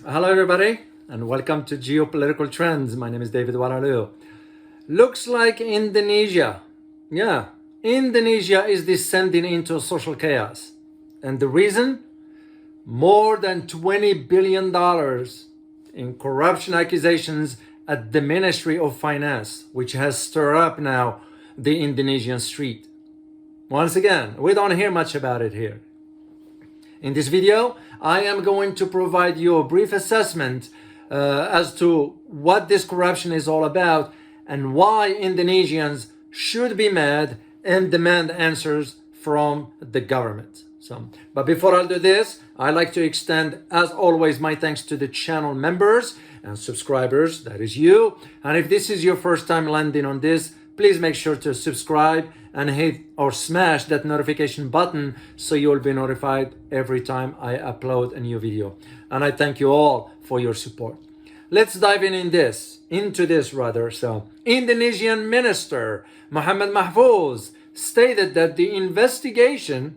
Hello everybody and welcome to Geopolitical Trends. My name is David Oualaalou. Looks like Indonesia is descending into social chaos. And the reason? More than $20 billion in corruption accusations at the Ministry of Finance, which has stirred up now the Indonesian street. Once again, we don't hear much about it here. In this video, I am going to provide you a brief assessment as to what this corruption is all about and why Indonesians should be mad and demand answers from the government. But before I do this, I'd like to extend, as always, my thanks to the channel members and subscribers, that is you. And if this is your first time landing on this, please make sure to subscribe and hit or smash that notification button so you will be notified every time I upload a new video. And I thank you all for your support. Let's dive into this. So, Indonesian Minister Muhammad Mahfouz stated that the investigation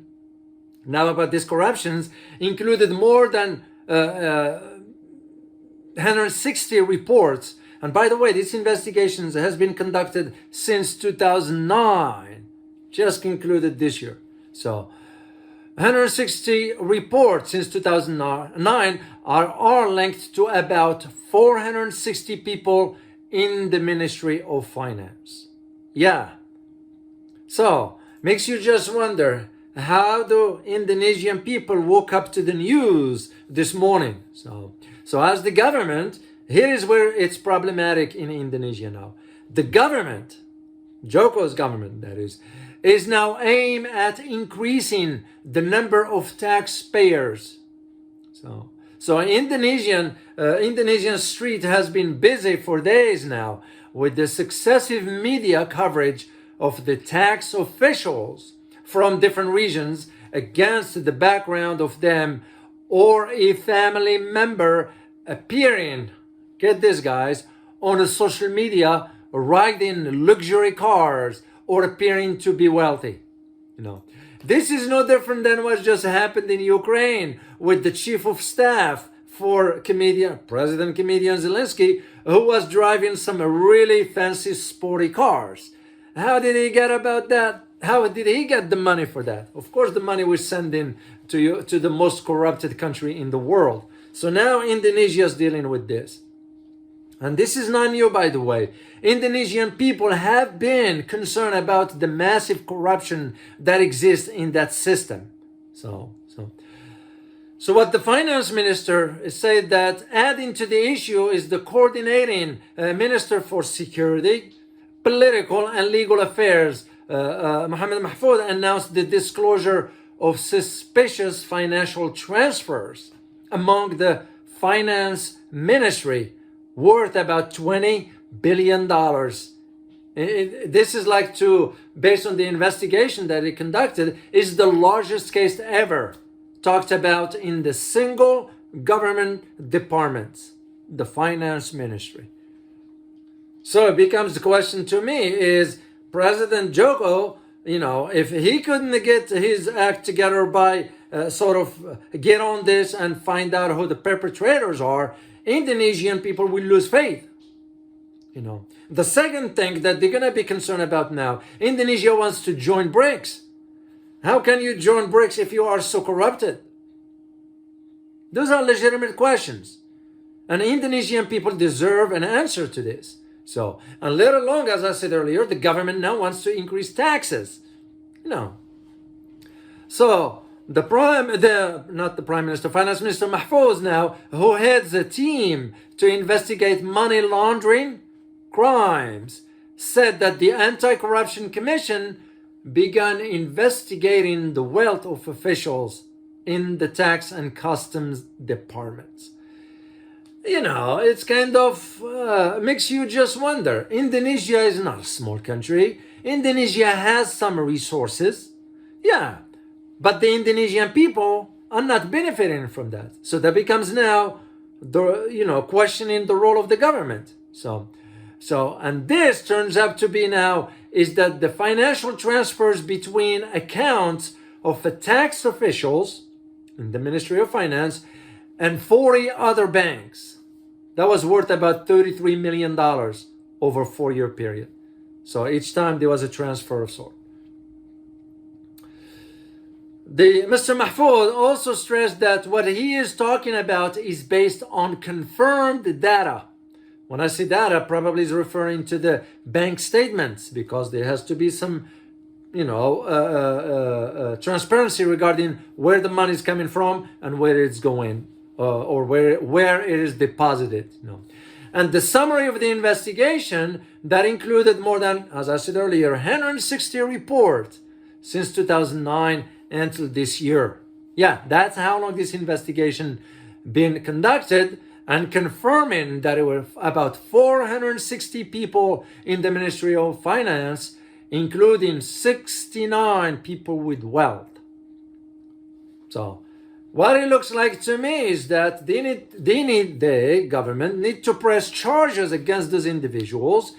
now about these corruptions included more than 160 reports. And by the way, this investigation has been conducted since 2009, just concluded this year. So 160 reports since 2009 are linked to about 460 people in the Ministry of Finance. So makes you just wonder, how do Indonesian people woke up to the news this morning? So as the government, here is where it's problematic in Indonesia now. The government, Joko's government that is now aimed at increasing the number of taxpayers. So Indonesian street has been busy for days now with the successive media coverage of the tax officials from different regions against the background of them or a family member appearing, get this guys, on the social media riding luxury cars or appearing to be wealthy. This is no different than what just happened in Ukraine with the chief of staff for President Zelensky, who was driving some really fancy sporty cars. How did he get about that? How did he get the money for that? Of course, the money was sent in to the most corrupted country in the world. So now Indonesia is dealing with this. And this is not new, by the way. Indonesian people have been concerned about the massive corruption that exists in that system. So what the finance minister said, that adding to the issue is the coordinating minister for security, political and legal affairs, Muhammad Mahfouz, announced the disclosure of suspicious financial transfers among the finance ministry worth about $20 billion. This is based on the investigation that it conducted, is the largest case ever talked about in the single government department, the finance ministry. So it becomes the question to me is, President Joko, if he couldn't get his act together by get on this and find out who the perpetrators are, Indonesian people will lose faith. The second thing that they're going to be concerned about now, Indonesia wants to join BRICS. How can you join BRICS if you are so corrupted? Those are legitimate questions. And Indonesian people deserve an answer to this. And let alone, as I said earlier, the government now wants to increase taxes. So Finance Minister Mahfouz now, who heads a team to investigate money laundering crimes, said that the Anti-Corruption Commission began investigating the wealth of officials in the tax and customs departments. It's kind of makes you just wonder. Indonesia is not a small country. Indonesia has some resources. But the Indonesian people are not benefiting from that. So that becomes now, questioning the role of the government. And this turns out to be now is that the financial transfers between accounts of the tax officials in the Ministry of Finance and 40 other banks. That was worth about $33 million over a 4-year period. So each time there was a transfer of sort. Mr. Mahfoud also stressed that what he is talking about is based on confirmed data. When I say data, probably is referring to the bank statements, because there has to be some, transparency regarding where the money is coming from and where it's going, or where it is deposited. And the summary of the investigation that included more than, as I said earlier, 160 reports since 2009 until this year. Yeah, that's how long this investigation been conducted, and confirming that it were about 460 people in the Ministry of Finance, including 69 people with wealth. So what it looks like to me is that the government need to press charges against those individuals.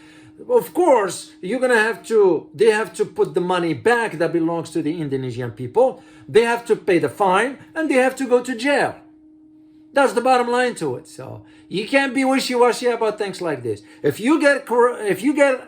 Of course, they have to put the money back that belongs to the Indonesian people. They have to pay the fine, and they have to go to jail. That's the bottom line to it. So you can't be wishy-washy about things like this. If you get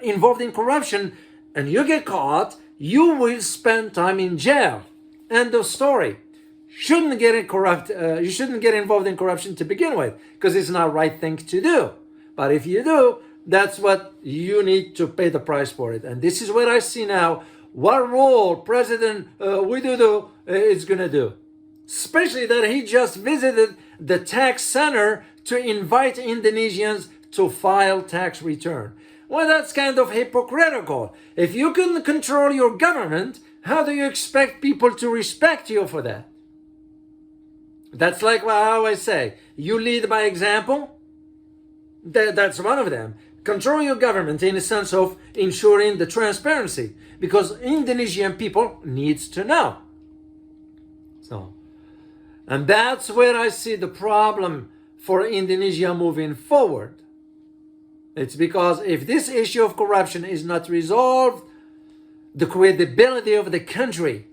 involved in corruption and you get caught, you will spend time in jail. End of story. You shouldn't get involved in corruption to begin with, because it's not the right thing to do. But if you do, that's what you need to pay the price for it. And this is what I see now, what role President Widodo is going to do. Especially that he just visited the tax center to invite Indonesians to file tax return. Well, that's kind of hypocritical. If you can control your government, how do you expect people to respect you for that? That's like what I always say, you lead by example. That's one of them. Control your government in the sense of ensuring the transparency, because Indonesian people needs to know. And that's where I see the problem for Indonesia moving forward. It's because if this issue of corruption is not resolved, the credibility of the country,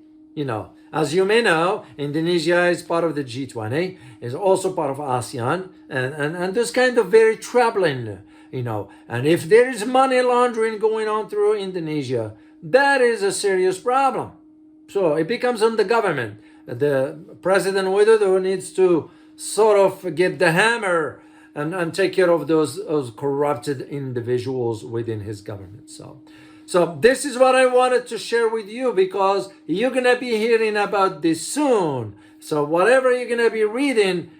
as you may know, Indonesia is part of the G20, is also part of ASEAN, and this kind of very troubling, and if there is money laundering going on through Indonesia, that is a serious problem. So it becomes on the government. The President Widodo needs to sort of get the hammer and take care of those corrupted individuals within his government. So this is what I wanted to share with you, because you're going to be hearing about this soon. So whatever you're going to be reading,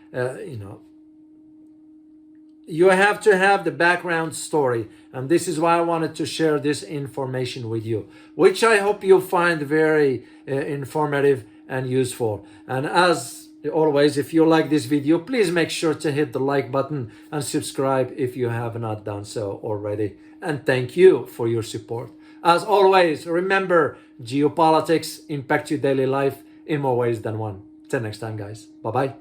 you have to have the background story. And this is why I wanted to share this information with you, which I hope you'll find very informative and useful. And as always, if you like this video, please make sure to hit the like button and subscribe if you have not done so already. And thank you for your support. As always, remember, geopolitics impact your daily life in more ways than one. Till next time, guys. Bye-bye.